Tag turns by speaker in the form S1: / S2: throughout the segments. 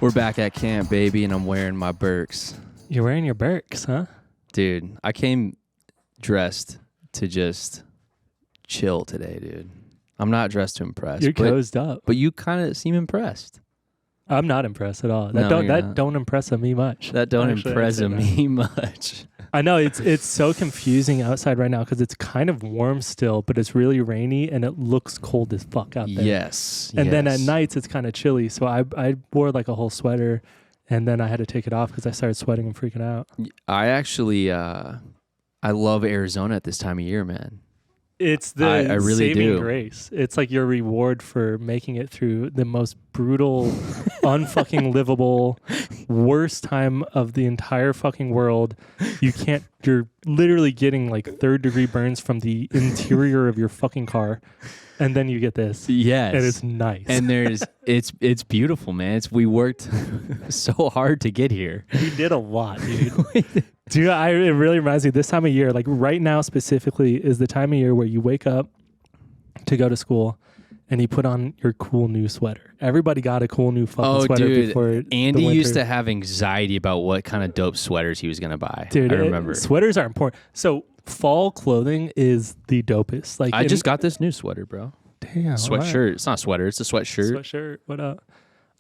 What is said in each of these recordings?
S1: We're back at camp, baby, and I'm wearing my Birks.
S2: You're wearing your Birks, huh?
S1: Dude, I came dressed to just chill today, dude. I'm not dressed to impress.
S2: You're cozied up.
S1: But you kind of seem impressed.
S2: I'm not impressed at all.
S1: No,
S2: That don't impress me much.
S1: That don't impress me much.
S2: I know it's so confusing outside right now because it's kind of warm still, but it's really rainy and it looks cold as fuck out there.
S1: Yes.
S2: And then at nights it's kind of chilly. So I wore like a whole sweater and then I had to take it off because I started sweating and freaking out.
S1: I actually, I love Arizona at this time of year, man.
S2: It's the
S1: I really
S2: saving grace. It's like your reward for making it through the most brutal, unfucking livable, worst time of the entire fucking world. You're literally getting like 3rd-degree burns from the interior of your fucking car. And then you get this.
S1: Yes.
S2: And it's nice.
S1: And it's beautiful, man. We worked so hard to get here.
S2: We did a lot, dude. Dude, it really reminds me, this time of year, like right now specifically, is the time of year where you wake up to go to school and you put on your cool new sweater. Everybody got a cool new fucking sweater before
S1: Andy used to have anxiety about what kind of dope sweaters he was going to buy.
S2: Dude,
S1: I remember.
S2: Sweaters are important. So fall clothing is the dopest. Like
S1: I just got this new sweater, bro.
S2: Damn.
S1: Sweatshirt. Right. It's not a sweater. It's a sweatshirt.
S2: Sweatshirt. What up?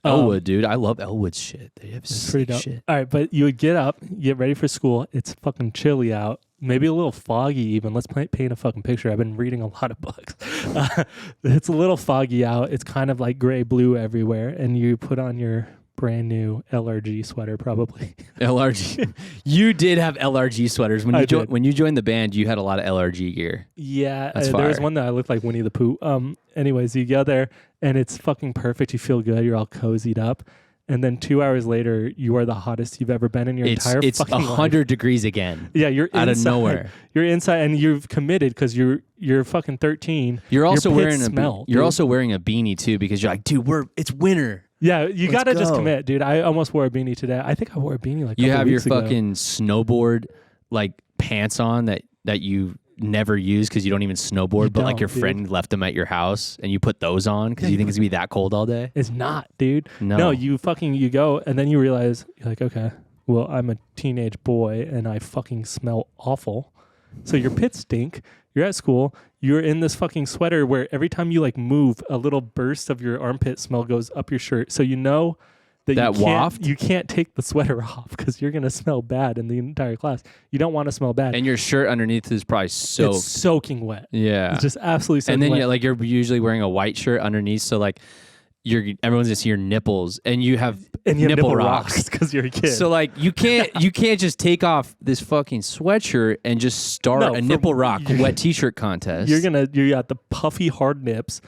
S1: Elwood, dude. I love Elwood's shit. They have sick shit.
S2: All right, but you would get up, get ready for school. It's fucking chilly out. Maybe a little foggy even. Let's paint a fucking picture. I've been reading a lot of books. It's a little foggy out. It's kind of like gray blue everywhere. And you put on your brand new LRG sweater probably.
S1: LRG. You did have LRG sweaters. When you joined the band, you had a lot of LRG gear.
S2: Yeah. There was one that I looked like Winnie the Pooh. Anyways, you go there and it's fucking perfect. You feel good. You're all cozied up. And then 2 hours later, you are the hottest you've ever been in your entire fucking life.
S1: It's 100 degrees again.
S2: Yeah, you're
S1: out
S2: inside.
S1: Of nowhere.
S2: You're inside, and you've committed because you're fucking 13.
S1: You're also wearing
S2: also
S1: wearing a beanie too because you're like, dude, it's winter.
S2: Yeah, you gotta just commit, dude. I almost wore a beanie today. I think I wore a beanie like.
S1: You have your
S2: ago.
S1: fucking snowboard like pants on that you never use because you don't even snowboard, but like your friend left them at your house and you put those on because you think it's gonna be that cold all day.
S2: It's not, dude.
S1: No,
S2: you go and then you realize you're like, okay, well, I'm a teenage boy and I fucking smell awful. So your pits stink. You're at school. You're in this fucking sweater where every time you like move, a little burst of your armpit smell goes up your shirt. So you know that you can't take the sweater off because you're gonna smell bad in the entire class. You don't want to smell bad.
S1: And your shirt underneath is probably soaked.
S2: It's soaking wet.
S1: Yeah,
S2: it's just absolutely soaking
S1: wet.
S2: And
S1: then you're usually wearing a white shirt underneath, so like everyone's gonna see your nipples, and you have nipple rocks
S2: because you're a kid.
S1: So like you can't just take off this fucking sweatshirt and just start a nipple rock wet t-shirt contest.
S2: You got the puffy hard nips.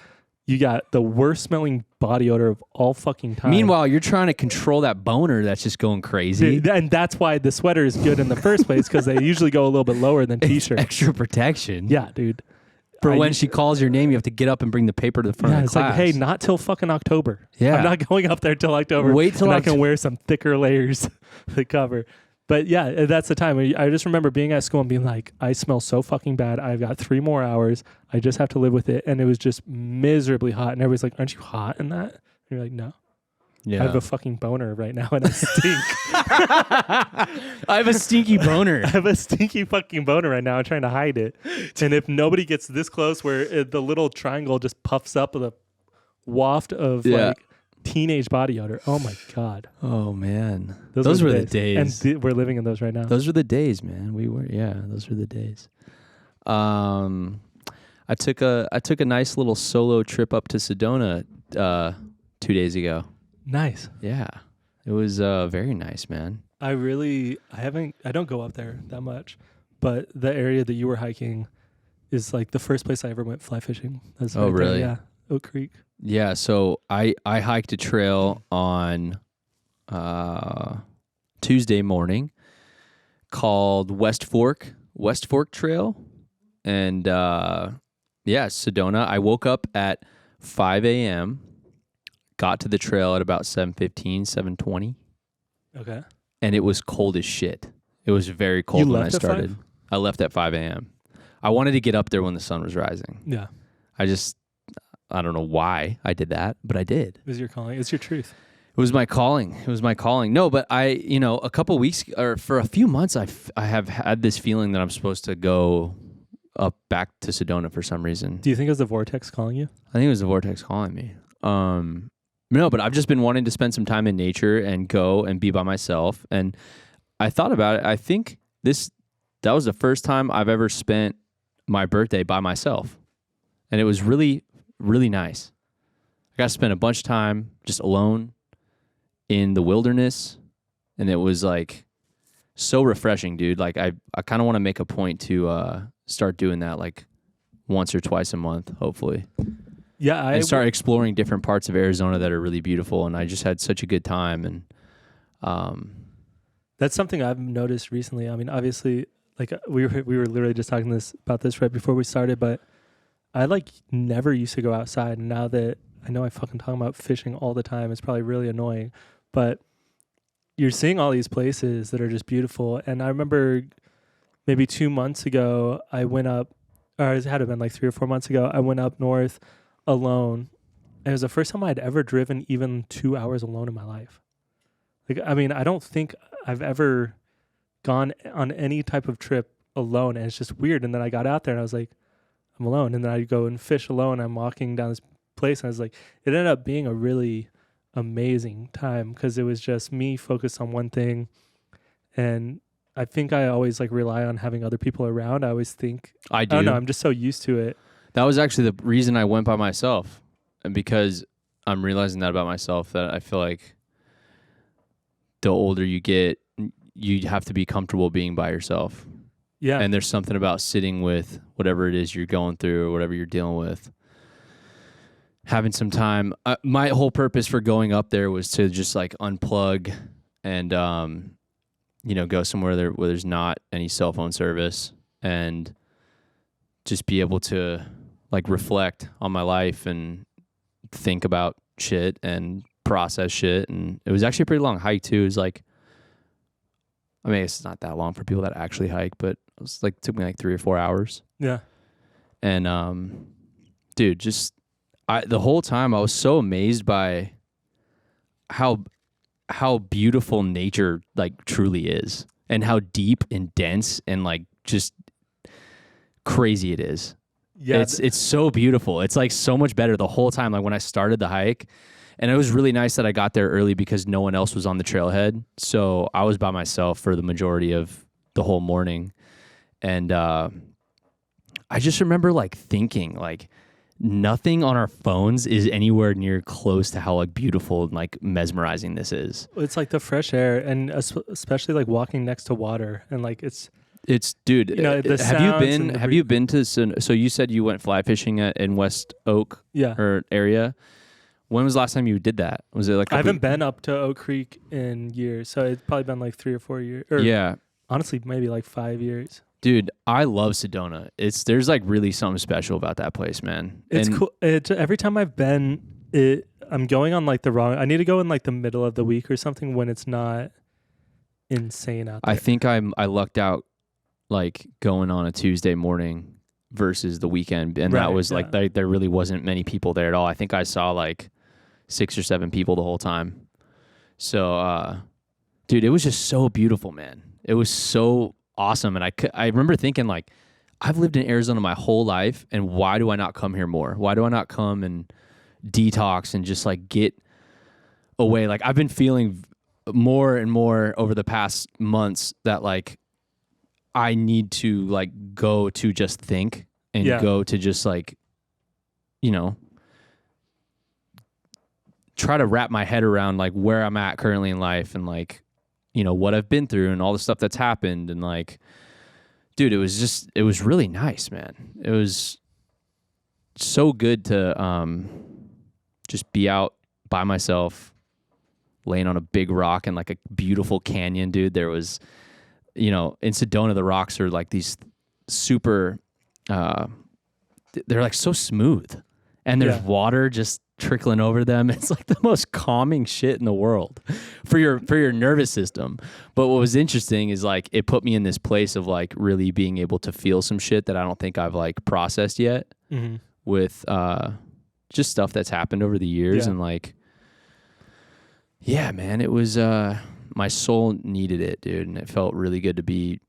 S2: You got the worst smelling body odor of all fucking time.
S1: Meanwhile, you're trying to control that boner that's just going crazy.
S2: And that's why the sweater is good in the first place because they usually go a little bit lower than t-shirts.
S1: Extra protection.
S2: Yeah, dude.
S1: For when she calls your name, you have to get up and bring the paper to the front of the class.
S2: It's like, hey, not till fucking October.
S1: Yeah.
S2: I'm not going up there till October.
S1: Wait till
S2: I can wear some thicker layers to cover. But yeah, that's the time. I just remember being at school and being like, I smell so fucking bad. I've got 3 more hours. I just have to live with it. And it was just miserably hot. And everybody's like, aren't you hot in that? And you're like, no.
S1: Yeah.
S2: I have a fucking boner right now and I stink.
S1: I have a stinky boner.
S2: I have a stinky fucking boner right now. I'm trying to hide it. And if nobody gets this close where the little triangle just puffs up with a waft of like teenage body odor. Oh my God.
S1: Oh man. Those were the days.
S2: And we're living in those right now.
S1: Those were the days, man. Those were the days. I took a nice little solo trip up to Sedona 2 days ago.
S2: Nice.
S1: Yeah. It was very nice, man.
S2: I don't go up there that much, but the area that you were hiking is like the first place I ever went fly fishing. That's
S1: right really?
S2: There. Yeah. Oak Creek.
S1: Yeah, so I hiked a trail on Tuesday morning called West Fork Trail. And Sedona. I woke up at 5 a.m., got to the trail at about 7:15, 7:20.
S2: Okay.
S1: And it was cold as shit. It was very cold when I started. I left at 5 a.m. I wanted to get up there when the sun was rising.
S2: Yeah.
S1: I don't know why I did that, but I did.
S2: It was your calling. It's your truth.
S1: It was my calling. It was my calling. No, but a couple weeks or for a few months, I have had this feeling that I'm supposed to go up back to Sedona for some reason.
S2: Do you think it was the vortex calling you?
S1: I think it was the vortex calling me. No, but I've just been wanting to spend some time in nature and go and be by myself. And I thought about it. I think that was the first time I've ever spent my birthday by myself. And it was really, really nice. I got to spend a bunch of time just alone in the wilderness. And it was like so refreshing, dude. Like I kind of want to make a point to start doing that like once or twice a month, hopefully.
S2: Yeah,
S1: and start exploring different parts of Arizona that are really beautiful. And I just had such a good time. And
S2: that's something I've noticed recently. I mean, obviously, like we were literally just talking about this right before we started, but I like never used to go outside. And now that I know I fucking talk about fishing all the time, it's probably really annoying. But you're seeing all these places that are just beautiful. And I remember maybe 2 months ago, I went up, or it had to have been like 3 or 4 months ago, I went up north alone. And it was the first time I'd ever driven even 2 hours alone in my life. Like, I mean, I don't think I've ever gone on any type of trip alone. And it's just weird. And then I got out there and I was like, I'm alone. And then I go and fish alone. I'm walking down this place and I was like, it ended up being a really amazing time because it was just me focused on one thing. And I think I always like rely on having other people around. I always think,
S1: I do.
S2: I don't know, I'm just so used to it.
S1: That was actually the reason I went by myself. And because I'm realizing that about myself, that I feel like the older you get, you have to be comfortable being by yourself.
S2: Yeah.
S1: And there's something about sitting with whatever it is you're going through or whatever you're dealing with. Having some time. My whole purpose for going up there was to just like unplug and, go somewhere where there's not any cell phone service and just be able to like reflect on my life and think about shit and process shit. And it was actually a pretty long hike too. It was like, I mean, it's not that long for people that actually hike, but it was like, took me like 3 or 4 hours.
S2: Yeah.
S1: And, dude, just, the whole time I was so amazed by how beautiful nature like truly is and how deep and dense and like just crazy it is.
S2: Yeah.
S1: It's so beautiful. It's like so much better the whole time. Like when I started the hike, and it was really nice that I got there early because no one else was on the trailhead. So I was by myself for the majority of the whole morning. And I just remember like thinking like nothing on our phones is anywhere near close to how like beautiful and like mesmerizing this is.
S2: It's like the fresh air and especially like walking next to water and like it's
S1: dude, have you been to, so you said you went fly fishing in West Oak area. When was the last time you did that? Was it like
S2: I haven't been up to Oak Creek in years, so it's probably been like 3 or 4 years.
S1: Yeah.
S2: Honestly, maybe like 5 years.
S1: Dude, I love Sedona. There's like really something special about that place, man.
S2: It's cool. Every time I've been, I'm going on like I need to go in like the middle of the week or something when it's not insane out there.
S1: I think I lucked out like going on a Tuesday morning versus the weekend. And that was like, there really wasn't many people there at all. I think I saw like 6 or 7 people the whole time. So, dude, it was just so beautiful, man. It was so awesome. And I remember thinking like, I've lived in Arizona my whole life, and why do I not come here more? Why do I not come and detox and just like get away? Like I've been feeling more and more over the past months that like I need to like go to just think and go to just like, try to wrap my head around like where I'm at currently in life and like, what I've been through and all the stuff that's happened. And like, dude, it was really nice, man. It was so good to just be out by myself, laying on a big rock in like a beautiful canyon, dude. There was, in Sedona, the rocks are like these super, they're like so smooth, and there's water just trickling over them. It's like the most calming shit in the world for your nervous system. But what was interesting is like it put me in this place of like really being able to feel some shit that I don't think I've like processed yet with just stuff that's happened over the years. And like Yeah, man, it was my soul needed it, dude, and it felt really good to be,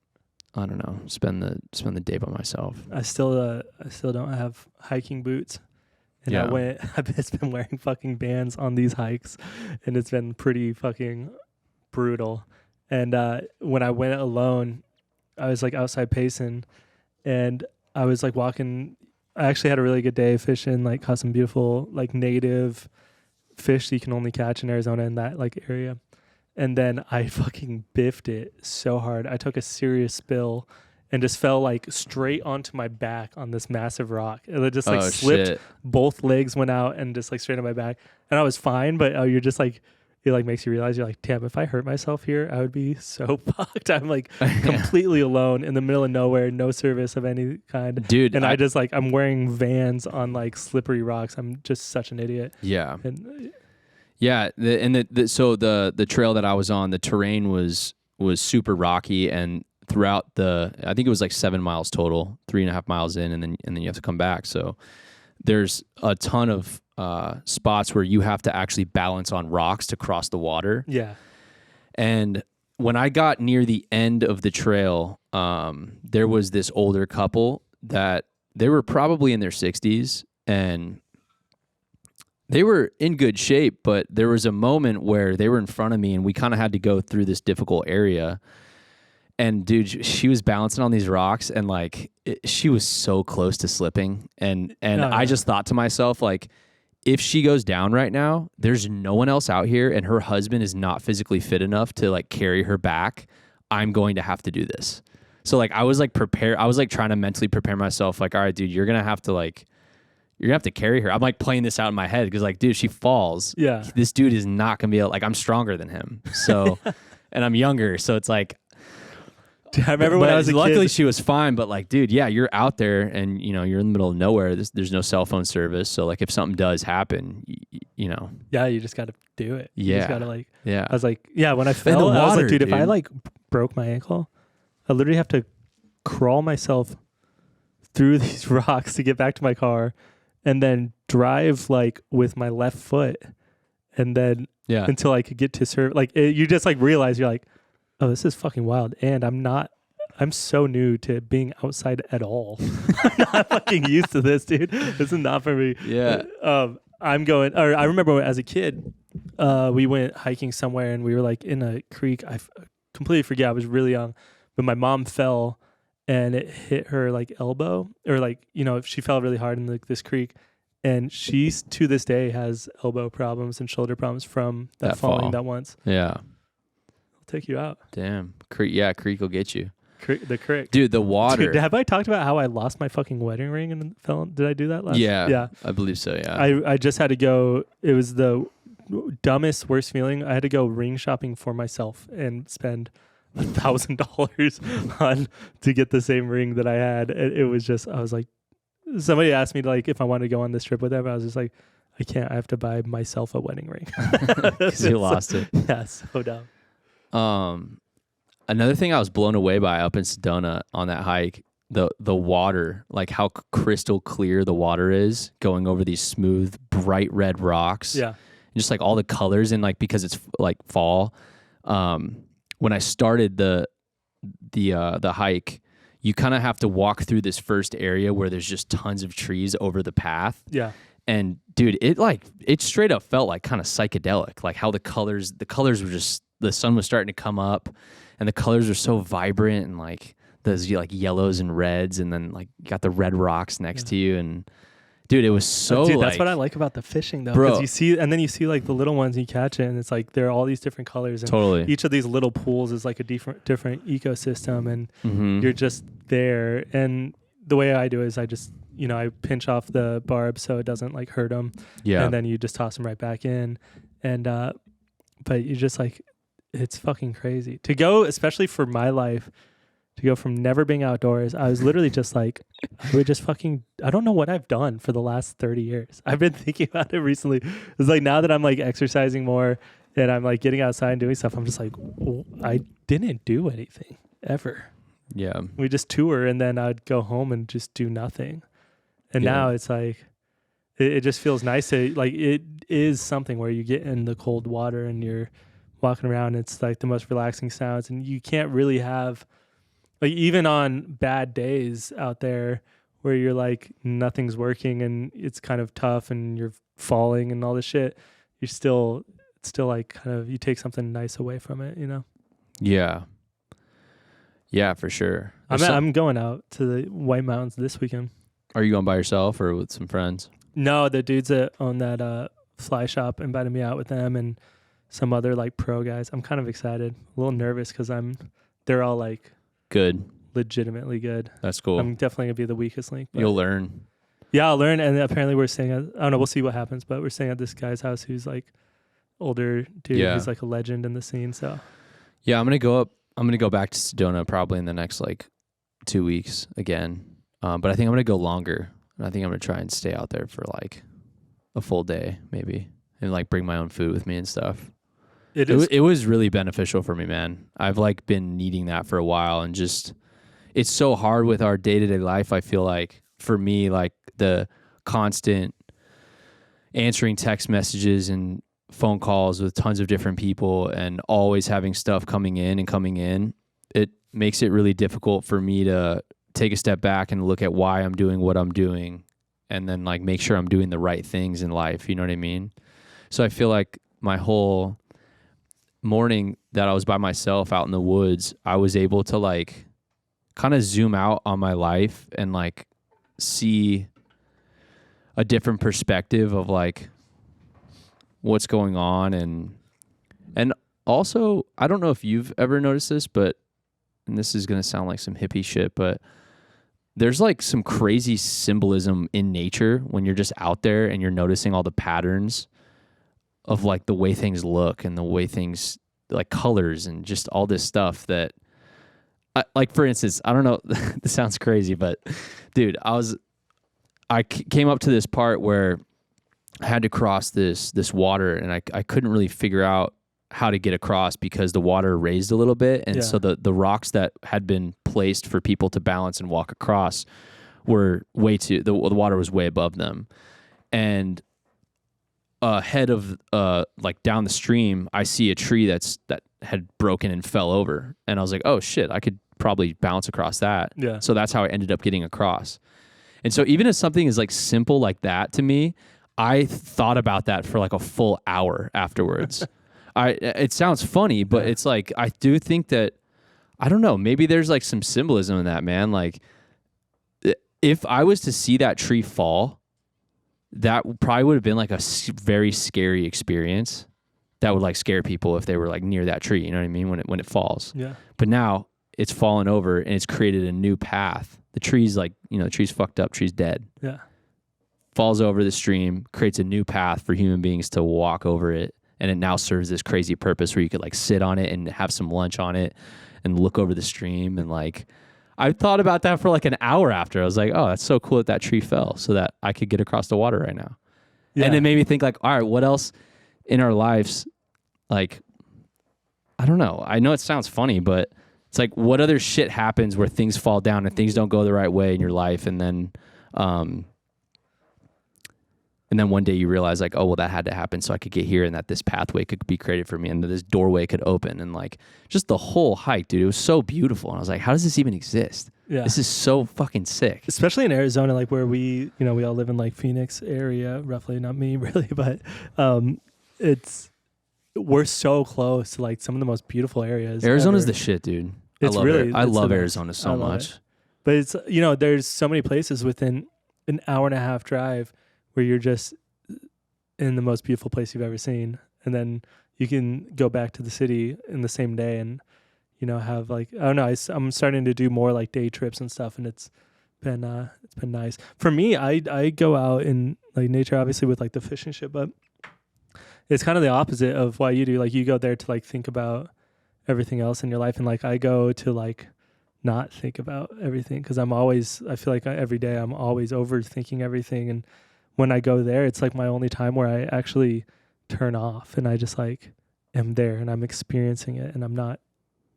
S1: I don't know, spend the day by myself.
S2: I still don't have hiking boots. And
S1: Yeah.
S2: I've just been wearing fucking bands on these hikes, and it's been pretty fucking brutal. And when I went alone, I was like outside pacing, and I was like walking. I actually had a really good day fishing, like caught some beautiful like native fish that you can only catch in Arizona in that like area. And then I fucking biffed it so hard. I took a serious spill and just fell like straight onto my back on this massive rock. And it just like slipped.
S1: Shit.
S2: Both legs went out and just like straight on my back. And I was fine, but you're just like, it like makes you realize you're like, damn, if I hurt myself here, I would be so fucked. I'm like completely alone in the middle of nowhere, no service of any kind.
S1: Dude.
S2: And I just like, I'm wearing Vans on like slippery rocks. I'm just such an idiot.
S1: Yeah.
S2: And
S1: Yeah. So the trail that I was on, the terrain was super rocky, and throughout I think it was like 7 miles total, 3.5 miles in, and then you have to come back. So there's a ton of spots where you have to actually balance on rocks to cross the water.
S2: yeah.
S1: And when I got near the end of the trail, there was this older couple that they were probably in their 60s, and they were in good shape, but there was a moment where they were in front of me and we kind of had to go through this difficult area. And dude, she was balancing on these rocks, and like she was so close to slipping. And I just thought to myself, like, if she goes down right now, there's no one else out here, and her husband is not physically fit enough to like carry her back. I'm going to have to do this. So like I was like prepared. I was like trying to mentally prepare myself. Like, all right, dude, you're gonna have to carry her. I'm like playing this out in my head because like, dude, if she falls,
S2: Yeah.
S1: this dude is not gonna be able, like, I'm stronger than him. So, and I'm younger, so it's like.
S2: I remember when I was a
S1: luckily
S2: kid.
S1: she was fine, but like, dude, yeah, you're out there and you know, you're in the middle of nowhere. There's no cell phone service. So like if something does happen, you know.
S2: Yeah, you just got to do it. You
S1: Yeah.
S2: just got to like,
S1: Yeah.
S2: I was like, yeah, when I fell, I was
S1: water,
S2: like, dude, if I
S1: dude.
S2: like broke my ankle, I literally have to crawl myself through these rocks to get back to my car and then drive like with my left foot and then
S1: Yeah.
S2: until I could get to serve. Like you just like realize you're like, oh, this is fucking wild. And I'm so new to being outside at all. I'm not fucking used to this, dude. This is not for me.
S1: Yeah.
S2: I remember as a kid, we went hiking somewhere and we were like in a creek. I completely forget. I was really young, but my mom fell and it hit her like elbow, or like, you know, she fell really hard in like this creek. And she's to this day has elbow problems and shoulder problems from that falling
S1: fall.
S2: that once.
S1: Yeah.
S2: I'll take you out.
S1: Damn. Creek will get you.
S2: The creek.
S1: Dude, the water.
S2: Dude, have I talked about how I lost my fucking wedding ring and fell? Did I do that last?
S1: Yeah.
S2: Yeah.
S1: I believe so, yeah.
S2: I just had to go. It was the dumbest, worst feeling. I had to go ring shopping for myself and spend $1,000 on to get the same ring that I had. It was just, I was like, somebody asked me like if I wanted to go on this trip with them. I was just like, I can't. I have to buy myself a wedding ring.
S1: Because you lost it.
S2: Yeah, so dumb.
S1: Another thing I was blown away by up in Sedona on that hike, the water, like how crystal clear the water is going over these smooth, bright red rocks.
S2: Yeah.
S1: And just like all the colors, and like because it's like fall. When I started the hike, you kind of have to walk through this first area where there's just tons of trees over the path.
S2: Yeah.
S1: And dude, it straight up felt like kind of psychedelic, like how the colors were just, the sun was starting to come up and the colors are so vibrant, and like those like yellows and reds, and then like you got the red rocks next to you, and dude, it was so
S2: dude,
S1: like,
S2: that's what I like about the fishing though,
S1: Bro.
S2: because you see, and then you see like the little ones you catch it, and it's like there are all these different colors, and
S1: totally.
S2: each of these little pools is like a different ecosystem, and
S1: Mhm.
S2: you're just there. And the way I do it is I just, you know, I pinch off the barb so it doesn't like hurt them,
S1: Yeah.
S2: and then you just toss them right back in, and but you just like, it's fucking crazy to go, especially for my life, to go from never being outdoors. I was literally just like, I would just fucking, I don't know what I've done for the last 30 years. I've been thinking about it recently. It's like now that I'm like exercising more and I'm like getting outside and doing stuff, I'm just like, I didn't do anything ever.
S1: Yeah.
S2: We just tour and then I'd go home and just do nothing. And
S1: Yeah.
S2: now it's like, it just feels nice to like. It is something where you get in the cold water and you're walking around. It's like the most relaxing sounds, and you can't really have like even on bad days out there where you're like nothing's working and it's kind of tough and you're falling and all this shit. You're still it's still like kind of you take something nice away from it, you know.
S1: Yeah. Yeah, for sure.
S2: I'm going out to the White Mountains this weekend.
S1: Are you going by yourself or with some friends?
S2: No, the dudes that own that fly shop invited me out with them and some other like pro guys. I'm kind of excited, a little nervous because they're all like
S1: good,
S2: legitimately good.
S1: That's cool.
S2: I'm definitely gonna be the weakest link.
S1: You'll learn.
S2: Yeah, I'll learn. And apparently we're staying at, I don't know, we'll see what happens, but we're staying at this guy's house who's like older dude.
S1: Yeah.
S2: He's like a legend in the scene. So
S1: Yeah, I'm gonna go back to Sedona probably in the next like 2 weeks again. But I think I'm gonna go longer. I think I'm gonna try and stay out there for like a full day maybe, and like bring my own food with me and stuff. It was really beneficial for me, man. I've like been needing that for a while, and just it's so hard with our day-to-day life. I feel like for me, like the constant answering text messages and phone calls with tons of different people and always having stuff coming in, it makes it really difficult for me to take a step back and look at why I'm doing what I'm doing and then like make sure I'm doing the right things in life. You know what I mean? So I feel like my whole morning that I was by myself out in the woods, I was able to like kind of zoom out on my life and like see a different perspective of like what's going on. And also, I don't know if you've ever noticed this, but, and this is going to sound like some hippie shit, but there's like some crazy symbolism in nature when you're just out there and you're noticing all the patterns of like the way things look and the way things like colors and just all this stuff that like, for instance, I don't know, this sounds crazy, but dude, I came up to this part where I had to cross this water and I couldn't really figure out how to get across because the water raised a little bit. And so the rocks that had been placed for people to balance and walk across were the water was way above them. And ahead of like down the stream, I see a tree that had broken and fell over. And I was like, oh shit, I could probably bounce across that.
S2: Yeah.
S1: So that's how I ended up getting across. And so even if something is like simple like that to me, I thought about that for like a full hour afterwards. It sounds funny, but it's like, I do think that, I don't know, maybe there's like some symbolism in that, man. Like if I was to see that tree fall, that probably would have been like a very scary experience that would like scare people if they were like near that tree, you know what I mean? When it falls.
S2: Yeah.
S1: But now it's fallen over and it's created a new path. The tree's like, the tree's fucked up, tree's dead.
S2: Yeah.
S1: Falls over the stream, creates a new path for human beings to walk over it. And it now serves this crazy purpose where you could like sit on it and have some lunch on it and look over the stream. And like, I thought about that for like an hour after. I was like, oh, that's so cool that tree fell so that I could get across the water right now. Yeah. And it made me think like, all right, what else in our lives? Like, I don't know. I know it sounds funny, but it's like, what other shit happens where things fall down and things don't go the right way in your life? And then one day you realize like, oh, well, that had to happen so I could get here and that this pathway could be created for me and that this doorway could open. And like just the whole hike, dude, it was so beautiful. And I was like, how does this even exist? Yeah. This is so fucking sick.
S2: Especially in Arizona, like where we all live in like Phoenix area, roughly, not me really, but we're so close to like some of the most beautiful areas.
S1: Arizona's the shit, dude. I love Arizona so much.
S2: But it's, there's so many places within an hour and a half drive where you're just in the most beautiful place you've ever seen. And then you can go back to the city in the same day and, have like, I don't know, I'm starting to do more like day trips and stuff. And it's been nice. For me, I go out in like nature, obviously with like the fish and shit, but it's kind of the opposite of what you do. Like you go there to like think about everything else in your life. And like I go to like not think about everything because I feel like every day I'm always overthinking everything. And when I go there, it's like my only time where I actually turn off and I just like am there and I'm experiencing it and I'm not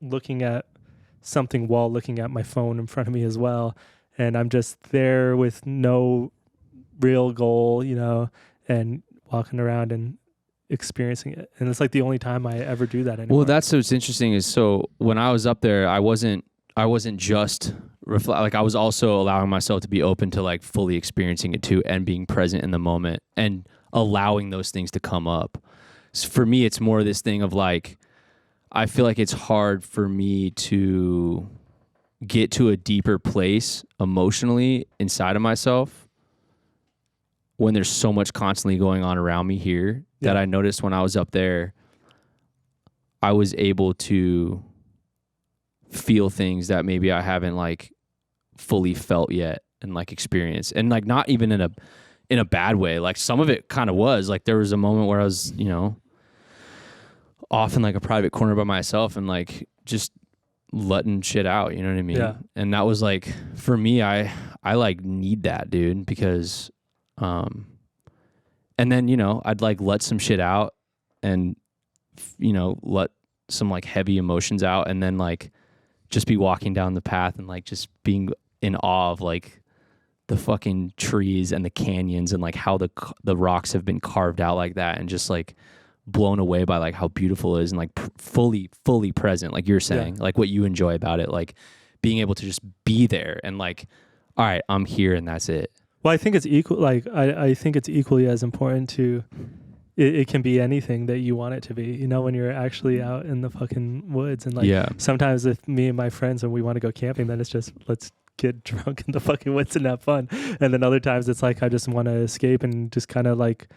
S2: looking at something while looking at my phone in front of me as well. And I'm just there with no real goal, you know, and walking around and experiencing it. And it's like the only time I ever do that anymore.
S1: Well, that's what's interesting is, so when I was up there, I wasn't just like, I was also allowing myself to be open to like fully experiencing it too, and being present in the moment and allowing those things to come up. So for me, it's more this thing of like, I feel like it's hard for me to get to a deeper place emotionally inside of myself when there's so much constantly going on around me here, that I noticed when I was up there, I was able to feel things that maybe I haven't like fully felt yet and like experienced, and like not even in a bad way. Like some of it kind of was like, there was a moment where I was, you know, off in like a private corner by myself and like just letting shit out, you know what I mean?
S2: Yeah.
S1: And that was like, for me, I like need that, dude, because and then, you know, I'd like let some shit out and, you know, let some like heavy emotions out, and then like just be walking down the path and like just being in awe of like the fucking trees and the canyons and like how the rocks have been carved out like that, and just like blown away by like how beautiful it is, and like fully present, like you're saying, like what you enjoy about it, like being able to just be there and like, all right, I'm here and that's it.
S2: Well, I think it's equal. Like, I think it's equally as important to, it can be anything that you want it to be, you know, when you're actually out in the fucking woods. And like, sometimes with me and my friends, when we want to go camping, then it's just, let's get drunk in the fucking woods and have fun. And then other times it's like, I just want to escape and just kind of like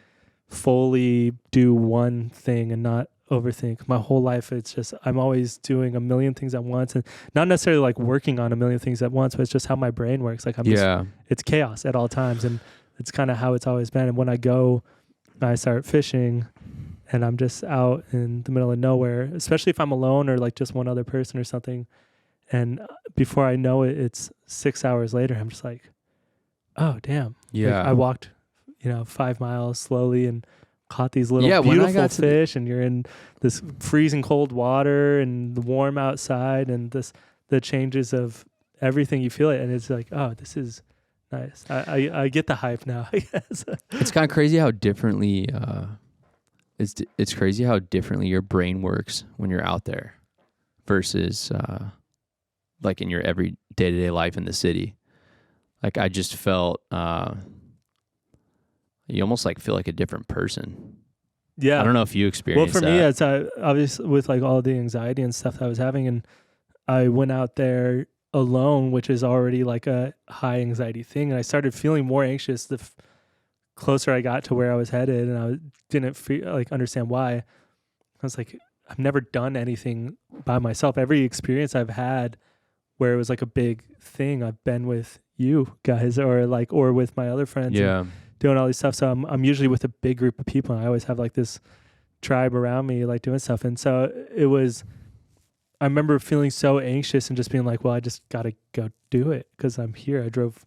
S2: fully do one thing and not overthink. My whole life, it's just, I'm always doing a million things at once, and not necessarily like working on a million things at once, but it's just how my brain works. Like it's chaos at all times, and it's kind of how it's always been. And when I go, I start fishing and I'm just out in the middle of nowhere, especially if I'm alone or like just one other person or something. And before I know it, it's 6 hours later. I'm just like, oh damn.
S1: Yeah.
S2: Like, I walked, 5 miles slowly and caught these little beautiful fish, and you're in this freezing cold water and the warm outside, and the changes of everything, you feel it, and it's like, oh, this is nice. I get the hype now, I guess.
S1: It's kind of crazy how differently it's crazy how differently your brain works when you're out there versus like in your every day-to-day life in the city. Like I just felt you almost like feel like a different person. Yeah. I don't know if you experienced that.
S2: Well, for me, it's obviously with like all the anxiety and stuff that I was having, and I went out there alone, which is already like a high anxiety thing. And I started feeling more anxious the closer I got to where I was headed, and I didn't feel like understand why. I was like, I've never done anything by myself. Every experience I've had where it was like a big thing, I've been with you guys or with my other friends.
S1: Yeah.
S2: Doing all these stuff. So I'm usually with a big group of people, and I always have like this tribe around me, like doing stuff. And so I remember feeling so anxious and just being like, well, I just got to go do it because I'm here. I drove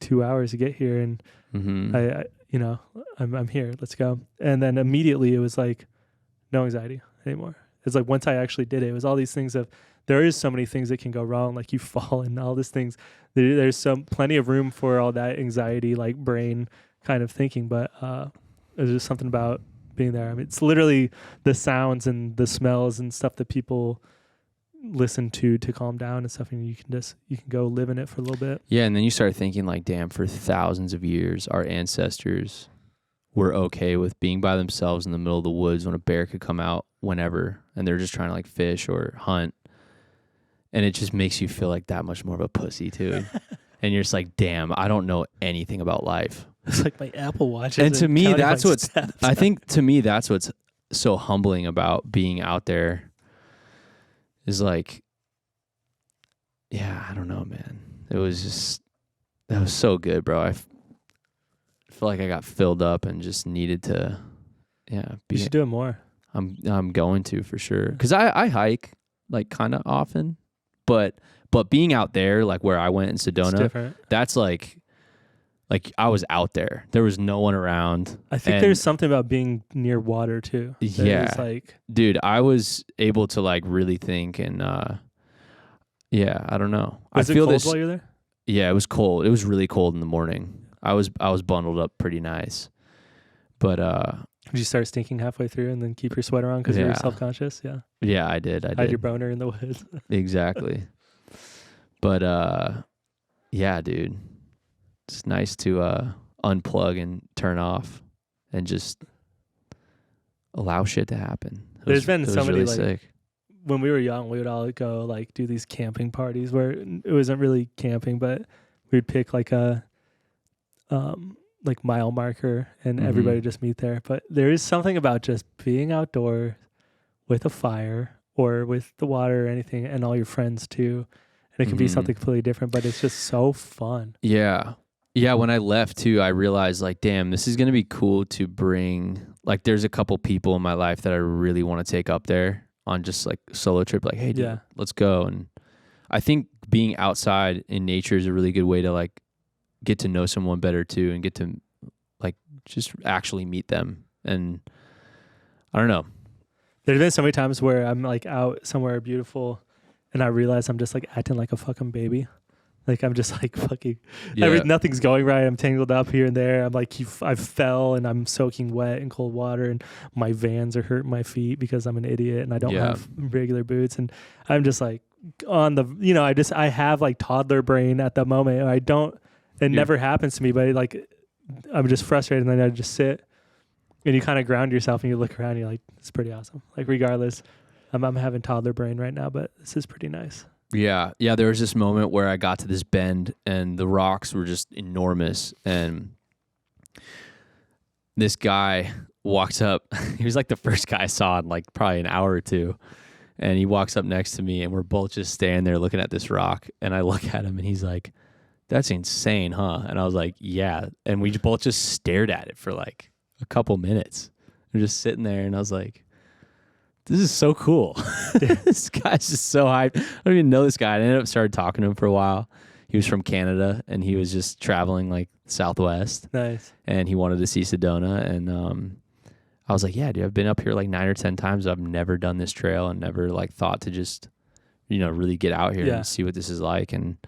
S2: 2 hours to get here, and I'm here. Let's go. And then immediately it was like, no anxiety anymore. It's like once I actually did it, it was all these things of, there is so many things that can go wrong. Like you fall and all these things. There's plenty of room for all that anxiety, like brain kind of thinking, but there's just something about being there. I mean, it's literally the sounds and the smells and stuff that people listen to calm down and stuff, and you can go live in it for a little bit.
S1: Yeah, and then you start thinking like, damn, for thousands of years, our ancestors were okay with being by themselves in the middle of the woods when a bear could come out whenever, and they're just trying to like fish or hunt, and it just makes you feel like that much more of a pussy too. And you're just like, damn, I don't know anything about life.
S2: It's like my Apple Watch.
S1: And to me, that's what's, I think to me, that's what's so humbling about being out there is like, yeah, I don't know, man. It was just, that was so good, bro. I feel like I got filled up and just needed to,
S2: you should do it more.
S1: I'm going to for sure. Cause I hike like kind of often, but being out there, like where I went in Sedona, that's like I was out there. There was no one around.
S2: I think there's something about being near water too.
S1: Yeah.
S2: Like,
S1: dude, I was able to like really think and I don't know.
S2: Was it cold while you're there?
S1: Yeah, it was cold. It was really cold in the morning. I was bundled up pretty nice. But
S2: Did you start stinking halfway through and then keep your sweater on because you were self-conscious? Yeah.
S1: Yeah, I did.
S2: Hide your boner in the woods.
S1: Exactly. But yeah, dude. It's nice to unplug and turn off and just allow shit to happen.
S2: There's been so many
S1: really
S2: like
S1: sick.
S2: When we were young, we would all go like do these camping parties where it wasn't really camping, but we'd pick like a like mile marker and everybody just meet there. But there is something about just being outdoors with a fire or with the water or anything and all your friends too. And it can be something completely different, but it's just so fun.
S1: Yeah. Yeah, when I left too, I realized like, damn, this is going to be cool to bring, like there's a couple people in my life that I really want to take up there on just like a solo trip. Like, hey, dude, let's go. And I think being outside in nature is a really good way to like get to know someone better too and get to like just actually meet them. And I don't know. There's
S2: been so many times where I'm like out somewhere beautiful and I realize I'm just like acting like a fucking baby. Like I'm just like fucking, nothing's going right. I'm tangled up here and there. I'm like, I fell and I'm soaking wet in cold water and my Vans are hurting my feet because I'm an idiot and I don't have regular boots. And I'm just like on the, I have like toddler brain at the moment. It never happens to me, but like, I'm just frustrated and then I just sit and you kind of ground yourself and you look around and you're like, it's pretty awesome. Like regardless, I'm having toddler brain right now, but this is pretty nice.
S1: Yeah. Yeah. There was this moment where I got to this bend and the rocks were just enormous. And this guy walks up. He was like the first guy I saw in like probably an hour or two. And he walks up next to me and we're both just standing there looking at this rock. And I look at him and he's like, that's insane, huh? And I was like, yeah. And we both just stared at it for like a couple minutes. We're just sitting there and I was like, this is so cool. This guy's just so hyped. I don't even know this guy. I ended up started talking to him for a while. He was from Canada and he was just traveling like Southwest.
S2: Nice.
S1: And he wanted to see Sedona. And I was like, yeah, dude, I've been up here like 9 or 10 times. I've never done this trail and never like thought to just, really get out here and see what this is like. And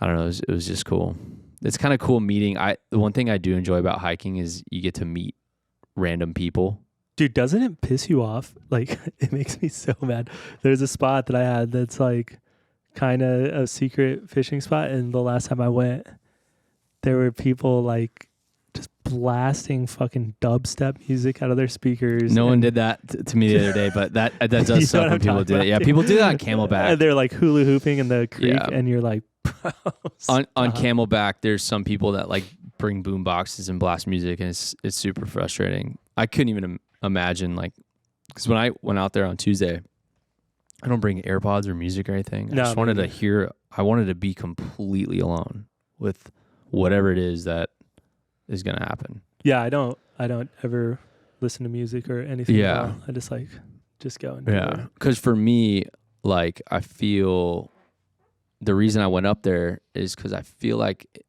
S1: I don't know, it was just cool. It's kind of cool meeting. The one thing I do enjoy about hiking is you get to meet random people.
S2: Dude, doesn't it piss you off? Like, it makes me so mad. There's a spot that I had that's like kind of a secret fishing spot. And the last time I went, there were people like just blasting fucking dubstep music out of their speakers.
S1: No one did that to me the other day, but that does suck when people do it. Yeah, people do that on Camelback.
S2: And they're like hula hooping in the creek, and you're like,
S1: on Camelback, there's some people that like bring boom boxes and blast music, and it's super frustrating. I couldn't even imagine, like, because when I went out there on Tuesday, I don't bring AirPods or music or anything. I just wanted to hear. I wanted to be completely alone with whatever it is that is going to happen.
S2: Yeah, I don't ever listen to music or anything. Yeah, I just go and do it.
S1: Because for me, like, I feel the reason I went up there is because I feel like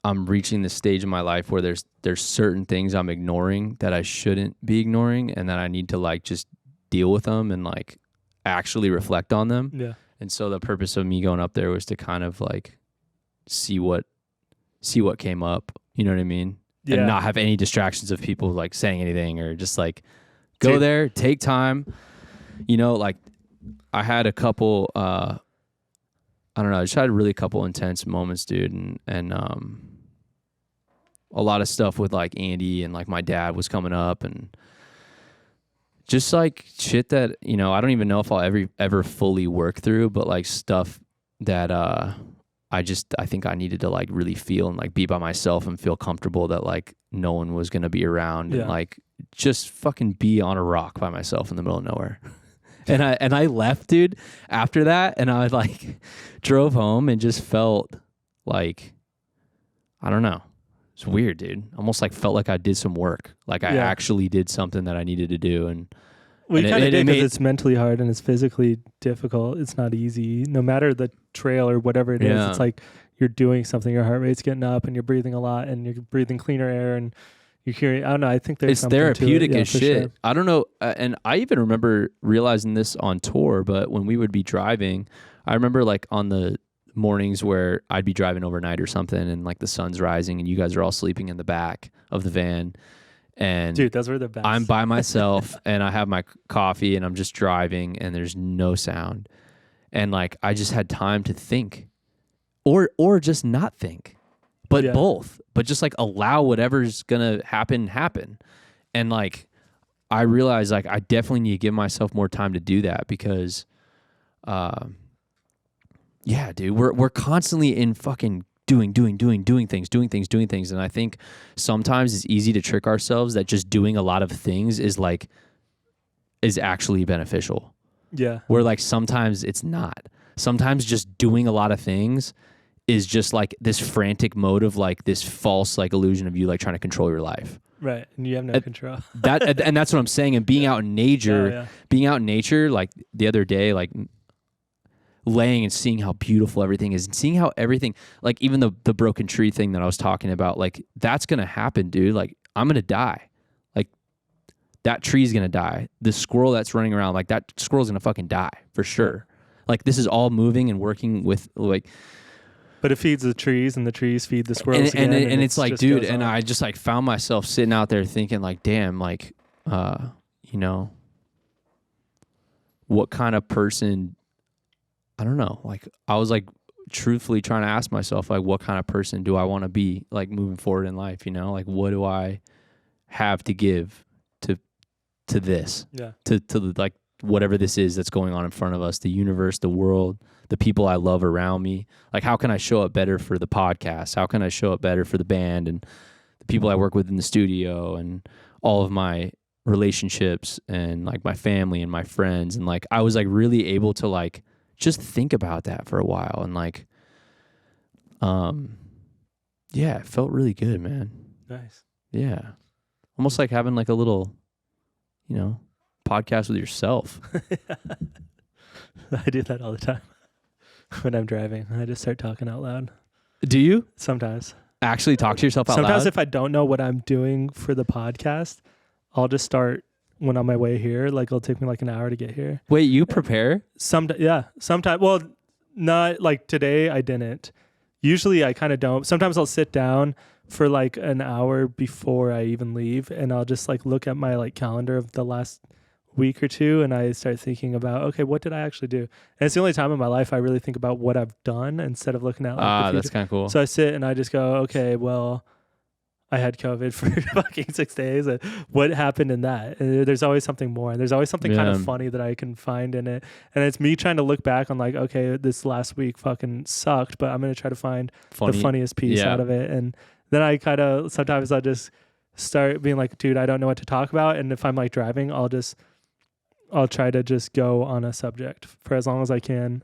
S1: I'm reaching the stage in my life where there's certain things I'm ignoring that I shouldn't be ignoring, and that I need to like just deal with them and like actually reflect on them.
S2: Yeah.
S1: And so the purpose of me going up there was to kind of like see what came up. You know what I mean? Yeah. And not have any distractions of people like saying anything, or just like go there, take time. Like I had a couple. I don't know. I just had really a couple intense moments, dude, and a lot of stuff with like Andy and like my dad was coming up, and just like shit that I don't even know if I'll ever fully work through, but like stuff that I think I needed to like really feel and like be by myself and feel comfortable that like no one was gonna be around, and like just fucking be on a rock by myself in the middle of nowhere. And I left, dude, after that, and I like drove home and just felt like, I don't know. It's weird, dude. Almost like felt like I did some work. Like I actually did something that I needed to do. And
S2: we kind of did, because it's mentally hard and it's physically difficult. It's not easy. No matter the trail or whatever it is, it's like you're doing something. Your heart rate's getting up and you're breathing a lot and you're breathing cleaner air and you're hearing, I don't know. I think there's something
S1: therapeutic
S2: to it.
S1: as shit. Sure. I don't know. And I even remember realizing this on tour, but when we would be driving, I remember like on the mornings where I'd be driving overnight or something and like the sun's rising and you guys are all sleeping in the back of the van. And
S2: Dude, those were the best.
S1: I'm by myself and I have my coffee and I'm just driving and there's no sound. And like, I just had time to think or just not think, but both, but just like allow whatever's going to happen. And like, I realized like I definitely need to give myself more time to do that because, yeah, dude, we're constantly in fucking doing things. And I think sometimes it's easy to trick ourselves that just doing a lot of things is actually beneficial.
S2: Yeah.
S1: Where like sometimes it's not. Sometimes just doing a lot of things is just like this frantic mode of like this false like illusion of you like trying to control your life.
S2: Right. And you have no control.
S1: And that's what I'm saying. And being out in nature, like the other day, like laying and seeing how beautiful everything is and seeing how everything, like even the broken tree thing that I was talking about, like that's going to happen, dude. Like I'm going to die. Like that tree's going to die. The squirrel that's running around, like that squirrel's going to fucking die for sure. Like this is all moving and working with like,
S2: but it feeds the trees and the trees feed the squirrels.
S1: And it's like, dude, and I just like found myself sitting out there thinking like, damn, like, you know, what kind of person, I don't know. Like I was like truthfully trying to ask myself, like, what kind of person do I want to be like moving forward in life? You know, like what do I have to give to this?
S2: Yeah.
S1: To like whatever this is that's going on in front of us, the universe, the world, the people I love around me. Like how can I show up better for the podcast? How can I show up better for the band and the people I work with in the studio and all of my relationships and like my family and my friends? And like I was like really able to like just think about that for a while and like yeah, it felt really good, man.
S2: Nice.
S1: Yeah. Almost like having like a little, you know, podcast with yourself.
S2: I do that all the time when I'm driving. I just start talking out loud.
S1: Do you?
S2: Sometimes.
S1: Actually talk to yourself out loud?
S2: Sometimes if I don't know what I'm doing for the podcast, I'll just start when on my way here. Like it'll take me like an hour to get here.
S1: Wait, you prepare?
S2: Sometimes. Well, not like today I didn't. Usually I kind of don't. Sometimes I'll sit down for like an hour before I even leave and I'll just like look at my like calendar of the last week or two and I start thinking about, okay, what did I actually do? And it's the only time in my life I really think about what I've done instead of looking at like
S1: that's kind of cool.
S2: So I sit and I just go, okay, well, I had COVID for fucking 6 days. And what happened in that? And there's always something more. And there's always something kind of funny that I can find in it. And it's me trying to look back on like, okay, this last week fucking sucked, but I'm going to try to find the funniest piece out of it. And then I kind of, sometimes I just start being like, dude, I don't know what to talk about. And if I'm like driving, I'll try to just go on a subject for as long as I can.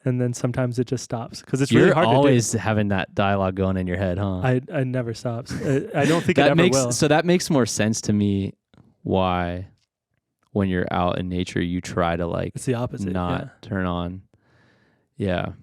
S2: And then sometimes it just stops because it's really hard to do. You're
S1: always having that dialogue going in your head, huh?
S2: I never stops. I don't think it ever will.
S1: So that makes more sense to me why when you're out in nature, you try to like
S2: it's the opposite,
S1: not turn on. Yeah.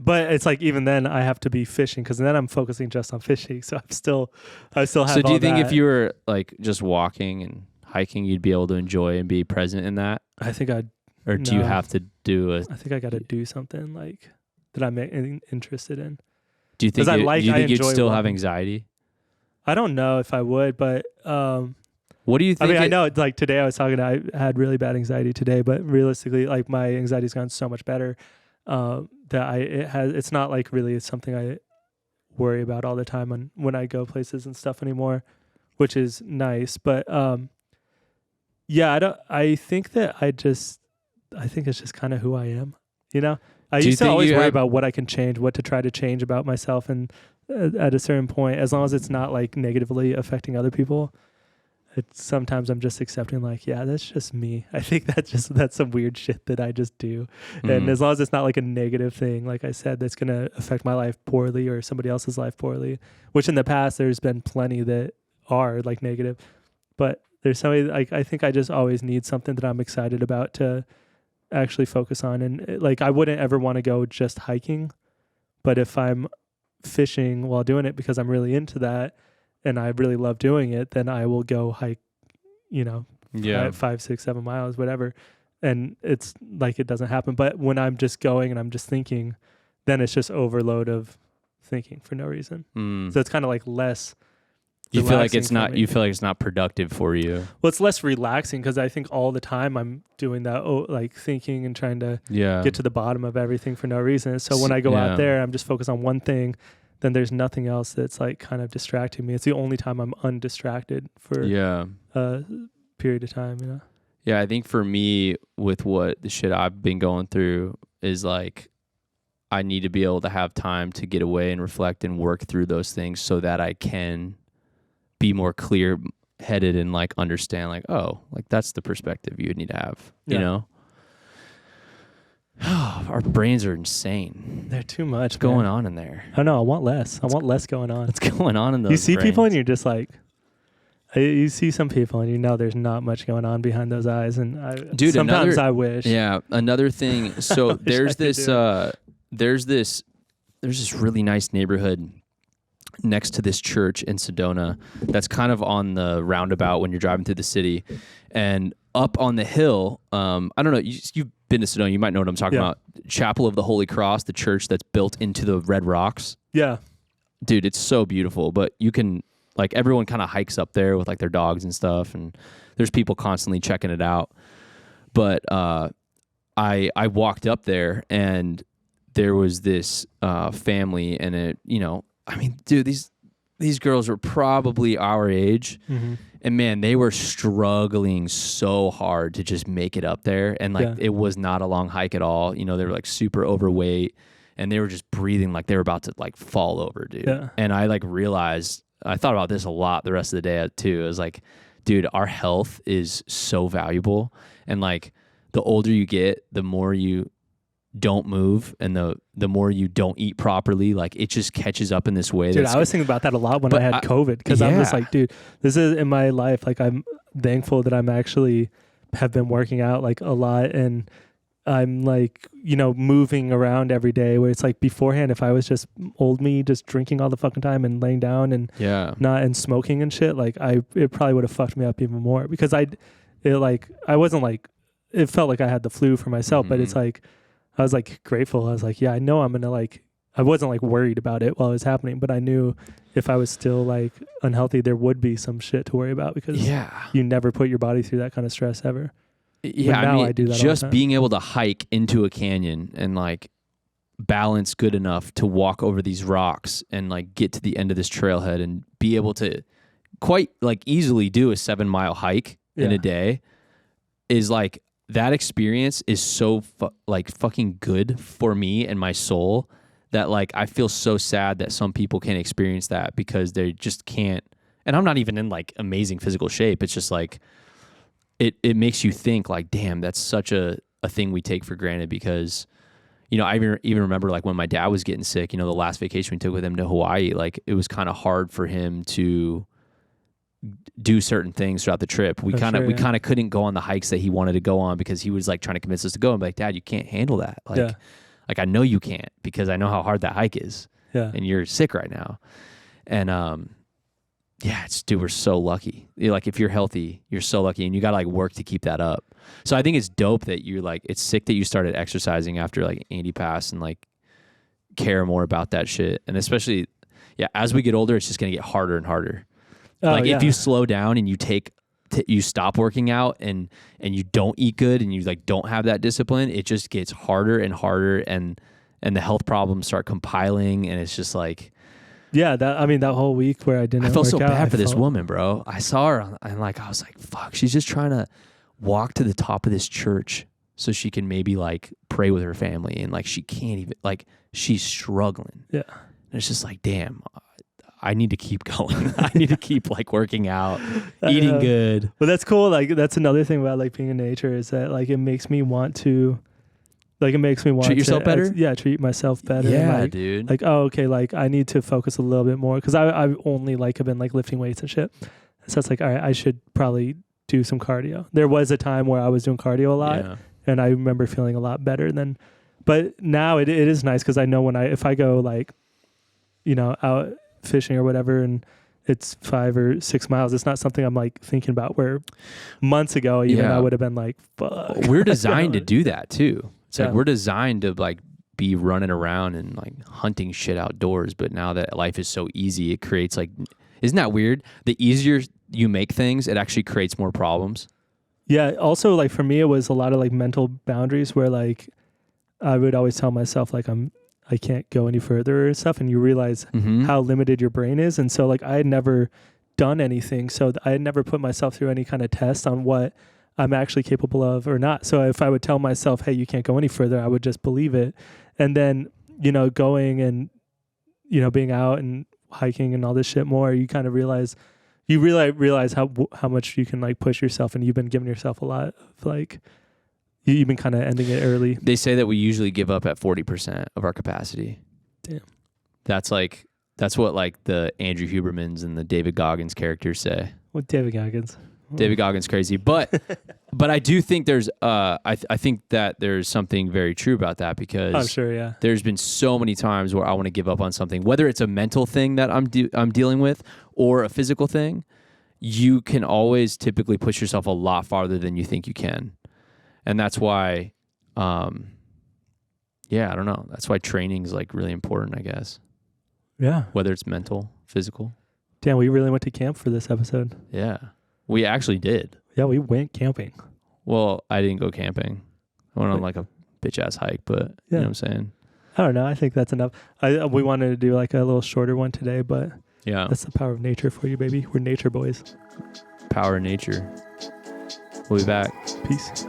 S2: But it's like even then I have to be fishing because then I'm focusing just on fishing. So I still have. So
S1: do you think if you were like just walking and hiking, you'd be able to enjoy and be present in that?
S2: I think I'd.
S1: Or do you have to do
S2: I think I got to do something like that I'm interested in.
S1: Do you think you'd still have anxiety?
S2: I don't know if I would, but
S1: what do you think?
S2: I mean, I know like today I had really bad anxiety today, but realistically, like my anxiety's gone so much better that it's not like really something I worry about all the time when I go places and stuff anymore, which is nice. But I think it's just kind of who I am, you know? I used to always worry about what I can change, what to try to change about myself. And at a certain point, as long as it's not like negatively affecting other people, sometimes I'm just accepting like, yeah, that's just me. I think that's some weird shit that I just do. And as long as it's not like a negative thing, like I said, that's going to affect my life poorly or somebody else's life poorly, which in the past, there's been plenty that are like negative, but there's somebody like, I think I just always need something that I'm excited about to actually focus on. And like I wouldn't ever want to go just hiking, but if I'm fishing while doing it because I'm really into that and I really love doing it, then I will go hike, 5, 6, 7 miles, whatever. And it's like it doesn't happen. But when I'm just going and I'm just thinking, then it's just overload of thinking for no reason. So it's kind of like less.
S1: You feel like
S2: relaxing
S1: it's
S2: for
S1: not.
S2: me.
S1: You feel like it's not productive for you.
S2: Well, it's less relaxing because I think all the time I'm doing that, like thinking and trying to
S1: Yeah.
S2: get to the bottom of everything for no reason. So when I go
S1: Yeah.
S2: out there, I'm just focused on one thing. Then there's nothing else that's like kind of distracting me. It's the only time I'm undistracted for
S1: Yeah.
S2: a period of time. You know.
S1: Yeah, I think for me, with what the shit I've been going through is like, I need to be able to have time to get away and reflect and work through those things so that I can be more clear headed and like understand like, oh, like that's the perspective you would need to have, you know? Our brains are insane.
S2: They're too much.
S1: What's going on in there?
S2: I know. I want less. I want less going on.
S1: What's going on in those
S2: You see
S1: brains?
S2: people and you're just like, you see some people and you know there's not much going on behind those eyes. And
S1: Dude,
S2: sometimes
S1: another-
S2: I wish.
S1: Yeah, another thing. So there's
S2: I could
S1: this
S2: do
S1: there's this really nice neighborhood next to this church in Sedona that's kind of on the roundabout when you're driving through the city, and up on the hill, I don't know, you've been to Sedona, you might know what I'm talking about. Chapel of the Holy Cross, the church that's built into the red rocks.
S2: Yeah. Dude,
S1: it's so beautiful, but you can, like, everyone kind of hikes up there with like their dogs and stuff, and there's people constantly checking it out. But I walked up there and there was this family, and it, you know, I mean, dude, these girls were probably our age, and man, they were struggling so hard to just make it up there, and like it was not a long hike at all. You know, they were like super overweight, and they were just breathing like they were about to like fall over, dude.
S2: Yeah.
S1: And I like realized, I thought about this a lot the rest of the day too. It was like, dude, our health is so valuable, and like the older you get, the more you don't move, and the more you don't eat properly, like it just catches up in this way.
S2: Dude, I was thinking about that a lot when I had COVID, because I'm just like, dude, this is in my life. Like, I'm thankful that I'm actually have been working out like a lot, and I'm like, you know, moving around every day, where it's like beforehand, if I was just old me, just drinking all the fucking time and laying down and not and smoking and shit, like it probably would have fucked me up even more, because I wasn't like, it felt like I had the flu for myself, but it's like, I was like grateful. I was like, yeah, I know I'm going to like, I wasn't like worried about it while it was happening, but I knew if I was still like unhealthy, there would be some shit to worry about, because you never put your body through that kind of stress ever.
S1: Yeah,
S2: but now
S1: I mean,
S2: I do that
S1: just
S2: all the time.
S1: being able to hike into a canyon and like balance good enough to walk over these rocks and like get to the end of this trailhead and be able to quite like easily do a 7-mile hike in a day is like, that experience is so like fucking good for me and my soul, that like I feel so sad that some people can't experience that because they just can't. And I'm not even in like amazing physical shape. It's just like it makes you think like, damn, that's such a thing we take for granted, because, you know, I even remember like when my dad was getting sick, you know, the last vacation we took with him to Hawaii, like it was kind of hard for him to do certain things throughout the trip. We kind of couldn't go on the hikes that he wanted to go on, because he was like trying to convince us to go. I'm like, Dad, you can't handle that. Like, like I know you can't, because I know how hard that hike is. And you're sick right now. And dude, we're so lucky. Like, if you're healthy, you're so lucky, and you gotta like work to keep that up. So I think it's dope that you're like, it's sick that you started exercising after like Andy passed, and like care more about that shit. And especially, as we get older, it's just gonna get harder and harder. If you slow down and you stop working out and you don't eat good and you like don't have that discipline, it just gets harder and harder, and the health problems start compiling, and it's just like,
S2: that whole week where I didn't.
S1: I felt so bad for this woman, bro. I saw her and like I was like, fuck, she's just trying to walk to the top of this church so she can maybe like pray with her family, and like she can't even, like she's struggling. And it's just like, damn, I need to keep going. I need to keep like working out, eating good.
S2: But that's cool. Like, that's another thing about like being in nature, is that like it makes me want to, like,
S1: treat yourself better.
S2: Treat myself better.
S1: Yeah,
S2: like,
S1: dude.
S2: Like, oh, okay, like I need to focus a little bit more, because I've only like have been like lifting weights and shit. So it's like, all right, I should probably do some cardio. There was a time where I was doing cardio a lot, and I remember feeling a lot better than. But now it is nice, because I know if I go like, you know, out fishing or whatever, and it's 5 or 6 miles, it's not something I'm like thinking about, where months ago even I would have been like, fuck.
S1: We're designed to do that too. It's like we're designed to like be running around and like hunting shit outdoors. But now that life is so easy, it creates like, isn't that weird? The easier you make things, it actually creates more problems.
S2: Yeah. Also, like for me, it was a lot of like mental boundaries where like I would always tell myself like I can't go any further and stuff. And you realize how limited your brain is. And so like I had never done anything. So I had never put myself through any kind of test on what I'm actually capable of or not. So if I would tell myself, hey, you can't go any further, I would just believe it. And then, going and, being out and hiking and all this shit more, you kind of realize how much you can like push yourself, and you've been giving yourself a lot of like, you've been kind of ending it early.
S1: They say that we usually give up at 40% of our capacity.
S2: Damn.
S1: That's what like the Andrew Hubermans and the David Goggins characters say.
S2: What David Goggins?
S1: David Goggins crazy, but I do think there's I think that there's something very true about that, because
S2: I'm sure, yeah.
S1: There's been so many times where I want to give up on something, whether it's a mental thing that I'm dealing with or a physical thing. You can always typically push yourself a lot farther than you think you can, and that's why, I don't know. That's why training is like really important, I guess.
S2: Yeah.
S1: Whether it's mental, physical.
S2: Damn, we really went to camp for this episode.
S1: Yeah. We actually did.
S2: Yeah, we went camping.
S1: Well, I didn't go camping. I went on like a bitch-ass hike, but you know what I'm saying?
S2: I don't know. I think that's enough. We wanted to do like a little shorter one today, but
S1: yeah,
S2: that's the power of nature for you, baby. We're nature boys.
S1: Power of nature. We'll be back.
S2: Peace.